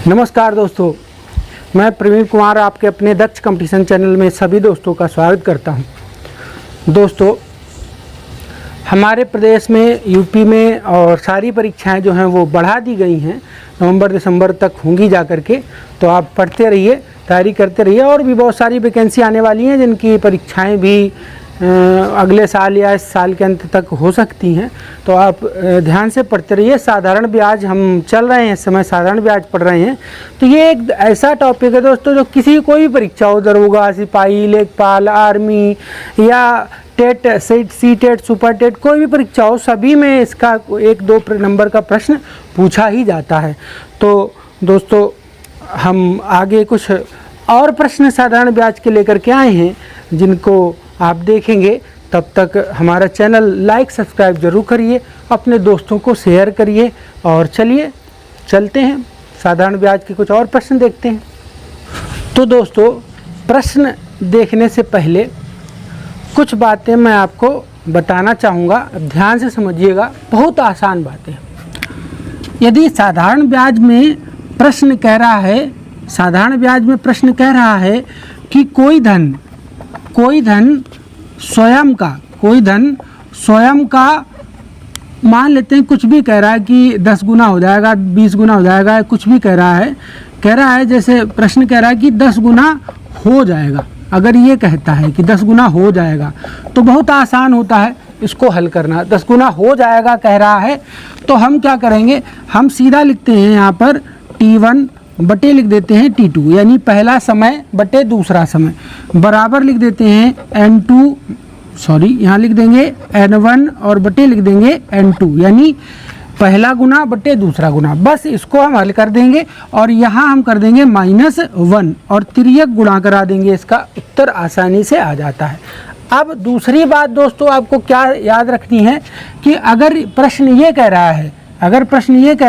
नमस्कार दोस्तों, मैं प्रवीण कुमार आपके अपने दक्ष कंपटीशन चैनल में सभी दोस्तों का स्वागत करता हूं। दोस्तों, हमारे प्रदेश में यूपी में और सारी परीक्षाएं जो हैं वो बढ़ा दी गई हैं, नवंबर दिसंबर तक होंगी जा कर के। तो आप पढ़ते रहिए, तैयारी करते रहिए। और भी बहुत सारी वैकेंसी आने वाली हैं जिनकी परीक्षाएं भी अगले साल या इस साल के अंत तक हो सकती हैं। तो आप ध्यान से पढ़ते रहिए। साधारण ब्याज हम चल रहे हैं, इस समय साधारण ब्याज पढ़ रहे हैं। तो ये एक ऐसा टॉपिक है दोस्तों जो किसी कोई भी परीक्षा हो, दरोगा, सिपाही, लेखपाल, आर्मी या TET, C TET, super TET, कोई भी परीक्षा हो, सभी में इसका 1-2 नंबर का प्रश्न पूछा ही जाता है। तो दोस्तों, हम आगे कुछ और प्रश्न साधारण ब्याज के लेकर के आए हैं जिनको आप देखेंगे। तब तक हमारा चैनल लाइक सब्सक्राइब जरूर करिए, अपने दोस्तों को शेयर करिए। और चलिए चलते हैं, साधारण ब्याज के कुछ और प्रश्न देखते हैं। तो दोस्तों, प्रश्न देखने से पहले कुछ बातें मैं आपको बताना चाहूँगा, अब ध्यान से समझिएगा। बहुत आसान बातें। यदि साधारण ब्याज में प्रश्न कह रहा है, साधारण ब्याज में प्रश्न कह रहा है कि कोई धन स्वयं का मान लेते हैं, कुछ भी कह रहा है कि 10 गुना हो जाएगा, 20 गुना हो जाएगा, कुछ भी कह रहा है जैसे प्रश्न कह रहा है कि 10 गुना हो जाएगा। अगर ये कहता है कि 10 गुना हो जाएगा तो बहुत आसान होता है इसको हल करना। 10 गुना हो जाएगा कह रहा है तो हम क्या करेंगे, हम सीधा लिखते हैं यहाँ पर T1 बटे लिख देते हैं T2, यानी पहला समय बटे दूसरा समय, बराबर लिख देते हैं यहाँ लिख देंगे N1 और बटे लिख देंगे N2, यानी पहला गुना बटे दूसरा गुना। बस इसको हम हल कर देंगे और यहाँ हम कर देंगे -1 और तिर्यक गुणा करा देंगे। इसका उत्तर आसानी से आ जाता है। अब दूसरी बात दोस्तों, आपको क्या याद रखनी है कि अगर प्रश्न ये कह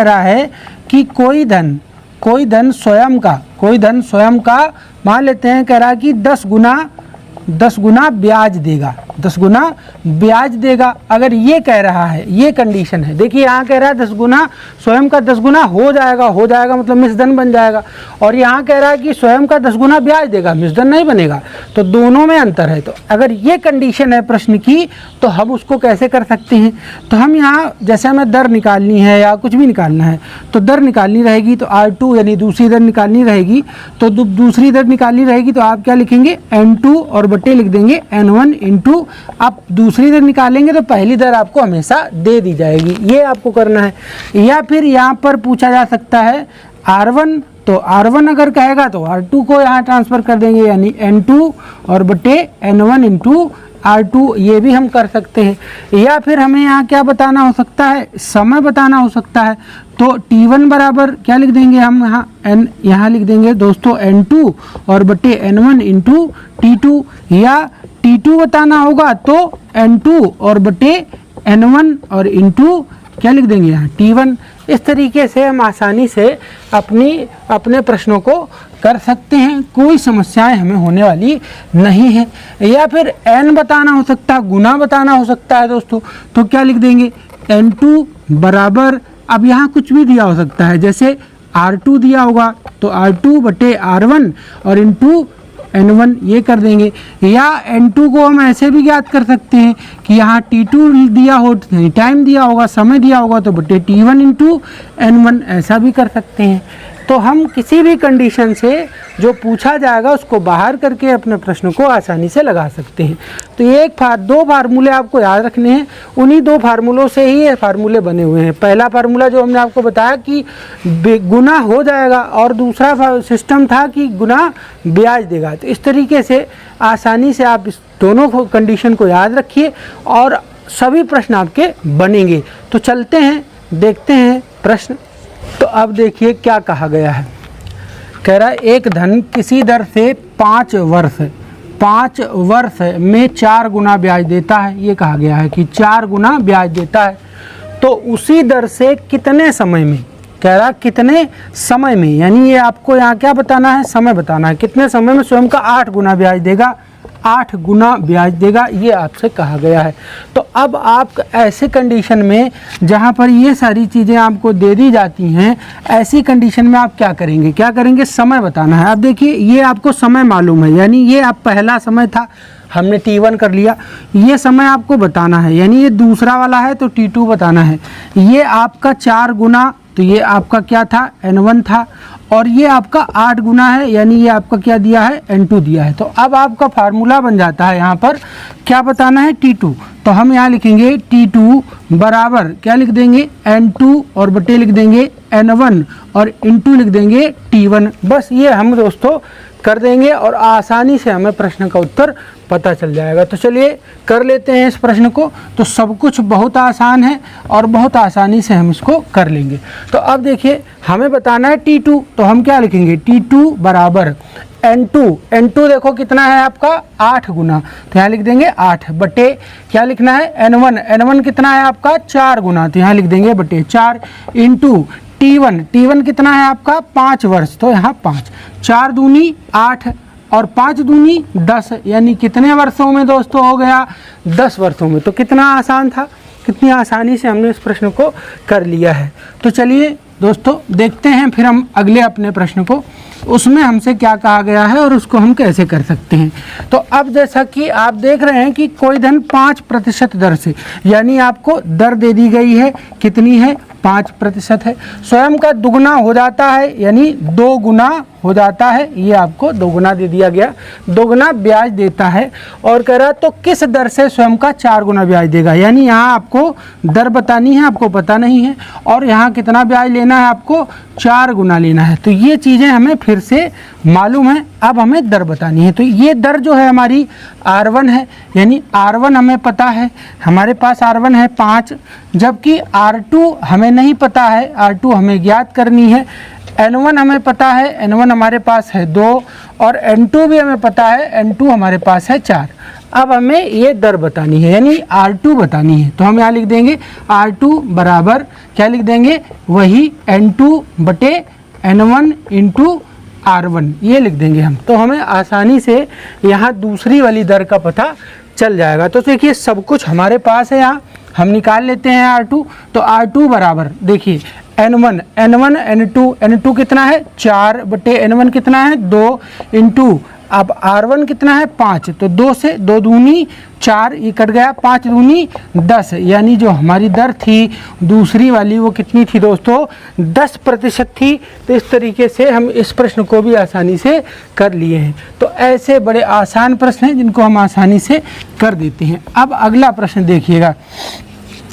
रहा है कि कोई धन स्वयं का मान लेते हैं, कह रहा है कि 10 गुना ब्याज देगा, 10 गुना ब्याज देगा। अगर ये कह रहा है, ये कंडीशन है। देखिए यहाँ कह रहा है 10 गुना, स्वयं का 10 गुना हो जाएगा मतलब मिश्रधन बन जाएगा। और यहाँ कह रहा है कि स्वयं का 10 गुना ब्याज देगा, मिश्रधन नहीं बनेगा। तो दोनों में अंतर है। तो अगर ये कंडीशन है प्रश्न की तो हम उसको कैसे कर सकते हैं। तो हम यहाँ जैसे हमें दर निकालनी है या कुछ भी निकालना है तो दर निकालनी रहेगी, तो R2 यानी दूसरी दर निकालनी रहेगी। तो दूसरी दर निकालनी रहेगी तो आप क्या लिखेंगे, N2 और बटे लिख देंगे N1 इंटू, आप दूसरी दर निकालेंगे तो पहली दर आपको हमेशा दे दी जाएगी। ये आपको करना है। या फिर यहाँ पर पूछा जा सकता है R1, तो R1 अगर कहेगा तो R2 को यहाँ ट्रांसफ़र कर देंगे, यानी N2 और बटे N1 इंटू R2, ये भी हम कर सकते हैं। या फिर हमें यहाँ क्या बताना हो सकता है, समय बताना हो सकता है। तो T1 बराबर क्या लिख देंगे हम, यहाँ लिख देंगे दोस्तों N2 और बटे N1 इंटू T2। या T2 बताना होगा तो N2 और बटे N1 और इंटू क्या लिख देंगे यहाँ T1। इस तरीके से हम आसानी से अपने प्रश्नों को कर सकते हैं, कोई समस्याएं हमें होने वाली नहीं है। या फिर n बताना हो सकता है, गुना बताना हो सकता है दोस्तों, तो क्या लिख देंगे N2 बराबर, अब यहाँ कुछ भी दिया हो सकता है, जैसे R2 दिया होगा तो R2 बटे R1 और इंटू N1 ये कर देंगे। या N2 को हम ऐसे भी ज्ञात कर सकते हैं कि यहाँ T2 दिया हो, टाइम दिया होगा, समय दिया होगा, तो बटे T1 इंटू N1 ऐसा भी कर सकते हैं। तो हम किसी भी कंडीशन से जो पूछा जाएगा उसको बाहर करके अपने प्रश्न को आसानी से लगा सकते हैं। तो ये 2 फार्मूले आपको याद रखने हैं। उन्हीं 2 फार्मूलों से ही ये फार्मूले बने हुए हैं। पहला फार्मूला जो हमने आपको बताया कि गुना हो जाएगा, और दूसरा सिस्टम था कि गुना ब्याज देगा। तो इस तरीके से आसानी से आप इस दोनों कंडीशन को याद रखिए और सभी प्रश्न आपके बनेंगे। तो चलते हैं, देखते हैं प्रश्न। तो अब देखिए क्या कहा गया है। कह रहा है एक धन किसी दर से 5 वर्ष में 4 गुना ब्याज देता है। ये कहा गया है कि 4 गुना ब्याज देता है। तो उसी दर से कितने समय में, कह रहा कितने समय में, यानी ये आपको यहाँ क्या बताना है, समय बताना है। कितने समय में स्वयं का 8 गुना ब्याज देगा। 8 गुना ब्याज देगा, ये आपसे कहा गया है। तो अब आप ऐसे कंडीशन में जहाँ पर ये सारी चीज़ें आपको दे दी जाती हैं, ऐसी कंडीशन में आप क्या करेंगे, क्या करेंगे, समय बताना है। अब देखिए ये आपको समय मालूम है, यानी ये आप पहला समय था, हमने T1 कर लिया, ये समय आपको बताना है, यानी ये दूसरा वाला है तो T2 बताना है। ये आपका 4 गुना, तो ये आपका क्या था, N1 था, और ये आपका 8 गुना है, यानी ये आपका क्या दिया है, N2 दिया है। तो अब आपका फार्मूला बन जाता है, यहाँ पर क्या बताना है, T2। तो हम यहाँ लिखेंगे T2 बराबर क्या लिख देंगे, N2 और बटे लिख देंगे N1 और इंटू लिख देंगे T1। बस ये हम दोस्तों कर देंगे और आसानी से हमें प्रश्न का उत्तर पता चल जाएगा। तो चलिए कर लेते हैं इस प्रश्न को। तो सब कुछ बहुत आसान है और बहुत आसानी से हम इसको कर लेंगे। तो अब देखिए हमें बताना है T2, तो हम क्या लिखेंगे, T2 बराबर N2 देखो कितना है आपका 8 गुना, तो यहाँ लिख देंगे 8 बटे क्या लिखना है, N1 कितना है आपका 4 गुना, तो यहाँ लिख देंगे बटे 4 इंटू T1 कितना है आपका 5 वर्ष, तो यहाँ 5, 4 दूनी 8 और 5 दूनी 10, यानी कितने वर्षों में दोस्तों हो गया, 10 वर्षों में। तो कितना आसान था, कितनी आसानी से हमने इस प्रश्न को कर लिया है। तो चलिए दोस्तों देखते हैं फिर हम अगले अपने प्रश्न को, उसमें हमसे क्या कहा गया है और उसको हम कैसे कर सकते हैं। तो अब जैसा कि आप देख रहे हैं कि कोई धन 5% दर से, यानी आपको दर दे दी गई है, कितनी है, 5% है, स्वयं का दुगना हो जाता है, यानी 2 गुना हो जाता है, ये आपको 2 गुना दे दिया गया, 2 गुना ब्याज देता है। और कह रहा तो किस दर से स्वयं का 4 गुना ब्याज देगा, यानी यहाँ आपको दर बतानी है, आपको पता नहीं है, और यहाँ कितना ब्याज लेना है, आपको 4 गुना लेना है। तो ये चीज़ें हमें फिर से मालूम है, अब हमें दर बतानी है। तो ये दर जो है हमारी R1 है, यानी R1 हमें पता है, हमारे पास R1 है 5, जबकि R2 हमें नहीं पता है, R2 हमें ज्ञात करनी है। N1 हमें पता है, N1 हमारे पास है 2, और N2 भी हमें पता है, N2 हमारे पास है 4। अब हमें ये दर बतानी है, यानी R2 बतानी है। तो हम यहाँ लिख देंगे R2 बराबर क्या लिख देंगे, वही N2 बटे N1 इंटू R1, ये लिख देंगे हम। तो हमें आसानी से यहाँ दूसरी वाली दर का पता चल जाएगा। तो देखिए सब कुछ हमारे पास है, यहाँ हम निकाल लेते हैं R2। तो R2 बराबर देखिए N1 N2 कितना है 4 बटे N1 कितना है 2 इंटू अब R1 कितना है 5, तो 2 से 2 दूनी 4, ये कट गया, 5 दूनी 10, यानी जो हमारी दर थी दूसरी वाली वो कितनी थी दोस्तों, 10% थी। तो इस तरीके से हम इस प्रश्न को भी आसानी से कर लिए हैं। तो ऐसे बड़े आसान प्रश्न हैं जिनको हम आसानी से कर देते हैं। अब अगला प्रश्न देखिएगा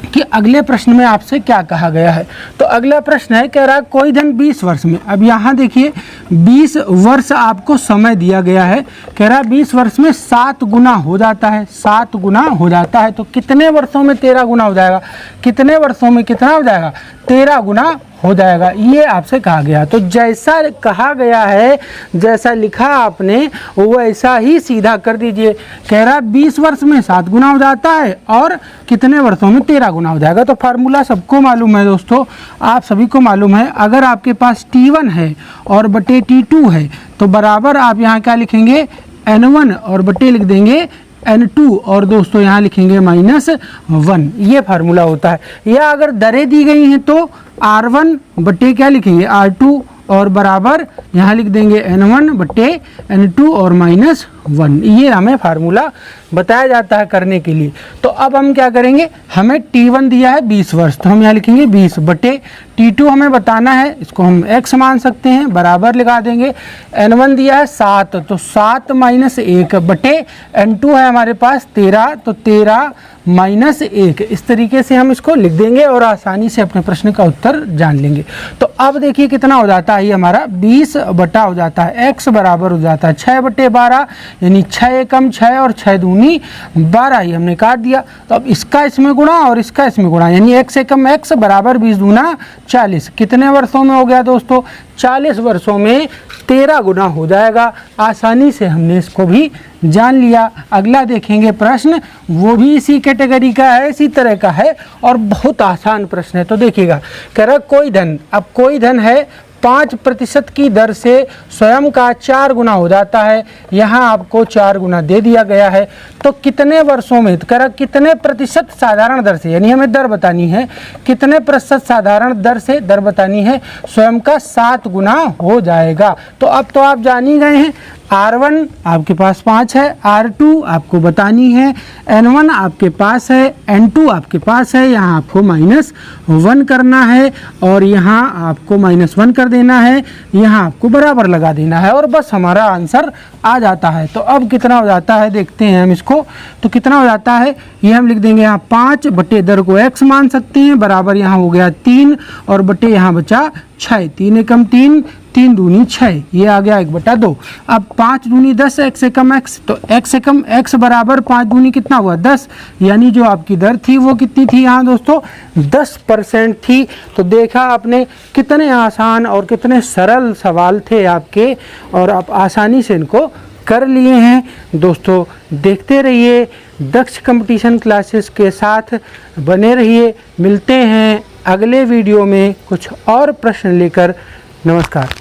कि अगले प्रश्न में आपसे क्या कहा गया है। तो अगला प्रश्न है, कह रहा है कोई धन 20 वर्ष में। अब यहाँ देखिए 20 वर्ष आपको समय दिया गया है, कह रहा है 20 वर्ष में 7 गुना हो जाता है, 7 गुना हो जाता है। तो कितने वर्षों में 13 गुना हो जाएगा, कितने वर्षों में कितना हो जाएगा, 13 गुना हो जाएगा, ये आपसे कहा गया। तो जैसा कहा गया है, जैसा लिखा आपने वैसा ही सीधा कर दीजिए। कह रहा 20 वर्ष में 7 गुना हो जाता है और कितने वर्षों में 13 गुना हो जाएगा। तो फार्मूला सबको मालूम है दोस्तों, आप सभी को मालूम है। अगर आपके पास T1 है और बटे T2 है तो बराबर आप यहाँ क्या लिखेंगे, N1 और बटे लिख देंगे N2 और दोस्तों यहाँ लिखेंगे -1, ये फार्मूला होता है। या अगर दरें दी गई हैं तो R1 बटे क्या लिखेंगे R2 और बराबर यहाँ लिख देंगे N1 बटे N2 और -1, ये हमें फार्मूला बताया जाता है करने के लिए। तो अब हम क्या करेंगे, हमें T1 दिया है 20 वर्ष, तो हम यहाँ लिखेंगे 20 बटे T2 हमें बताना है, इसको हम x मान सकते हैं, बराबर लगा देंगे। N1 दिया है 7, तो 7 - 1 बटे N2 है हमारे पास 13, तो 13 - 1, इस तरीके से हम इसको लिख देंगे और आसानी से अपने प्रश्न का उत्तर जान लेंगे। तो अब देखिए कितना हो जाता है, ये हमारा 20 बटा हो जाता है, x बराबर हो जाता है 6 बटे 12, यानी 6 एकम 6 और 6 दूनी 12, ये हमने काट दिया। तो अब इसका इसमें गुणा और इसका इसमें गुणा, यानी x एकम x बराबर 20 दूना 40, कितने वर्षों में हो गया दोस्तों, 40 वर्षों में 13 गुना हो जाएगा। आसानी से हमने इसको भी जान लिया। अगला देखेंगे प्रश्न, वो भी इसी कैटेगरी का है, इसी तरह का है और बहुत आसान प्रश्न है। तो देखिएगा, कह रहा कोई धन, अब कोई धन है 5% की दर से स्वयं का 4 गुना हो जाता है। यहाँ आपको 4 गुना दे दिया गया है। तो कितने वर्षों में, करा कितने प्रतिशत साधारण दर से, यानी हमें दर बतानी है, कितने प्रतिशत साधारण दर से दर बतानी है, स्वयं का 7 गुना हो जाएगा। तो अब तो आप जान ही गए हैं, R1 आपके पास 5 है, R2 आपको बतानी है, N1 आपके पास है, N2 आपके पास है, यहाँ आपको -1 करना है और यहाँ आपको -1 कर देना है, यहाँ आपको बराबर लगा देना है और बस हमारा आंसर आ जाता है। तो अब कितना हो जाता है देखते हैं हम इसको। तो कितना हो जाता है, ये हम लिख देंगे यहाँ 5 बटे दर को x मान सकते हैं, बराबर यहाँ हो गया 3 और बटे यहाँ बचा 6, 3 एकम 3, 3 दूनी 6, ये आ गया 1/2। अब 5 दूनी 10, x एकम x, तो x एकम x बराबर 5 दूनी कितना हुआ 10, यानी जो आपकी दर थी वो कितनी थी यहाँ दोस्तों 10% थी। तो देखा आपने कितने आसान और कितने सरल सवाल थे आपके और आप आसानी से इनको कर लिए हैं। दोस्तों देखते रहिए, दक्ष कंपटीशन क्लासेस के साथ बने रहिए। मिलते हैं अगले वीडियो में कुछ और प्रश्न लेकर। नमस्कार।